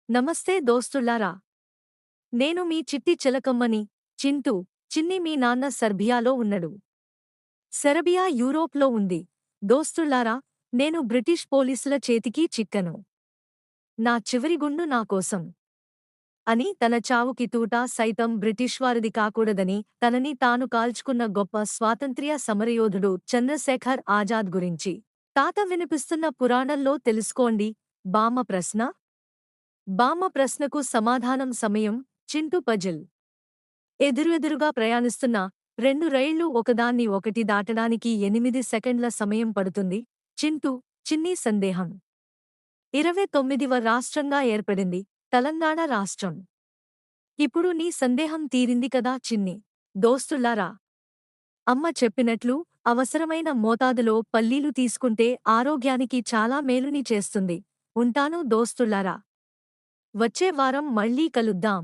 నమస్తే దోస్తులారా. నేను మీ చిట్టి చిలకమ్మని. చింటూ. చిన్ని మీ నాన్న సెర్బియాలో ఉన్నడు. సెరబియా యూరోప్లో ఉంది. దోస్తులారా, నేను బ్రిటిష్ పోలీసుల చేతికి చిక్కను. నా చివరి గుండు నాకోసం అని తన చావుకి తూటా సైతం బ్రిటిష్వారిది కాకూడదని తనని తాను కాల్చుకున్న గొప్ప స్వాతంత్ర్య సమరయోధుడు చంద్రశేఖర్ ఆజాద్ గురించి తాత వినిపిస్తున్న పురాణంలో తెలుసుకోండి. బామ్మ ప్రశ్న. బామ్మ ప్రశ్నకు సమాధానం సమయం. చింటూ పజిల్. ఎదురుగా ప్రయాణిస్తున్న రెండు రైళ్లు ఒకదాన్ని ఒకటి దాటడానికి 8 సెకండ్ల సమయం పడుతుంది. చింటూ. చిన్ని సందేహం. 29వ రాష్ట్రంగా ఏర్పడింది తెలంగాణ రాష్ట్రం. ఇప్పుడు నీ సందేహం తీరింది కదా చిన్ని. దోస్తులారా, అమ్మ చెప్పినట్లు అవసరమైన మోతాదులో పల్లీలు తీసుకుంటే ఆరోగ్యానికి చాలా మేలుని చేస్తుంది. ఉంటాను దోస్తులారా. వచ్చే వారం మళ్ళీ కలుద్దాం.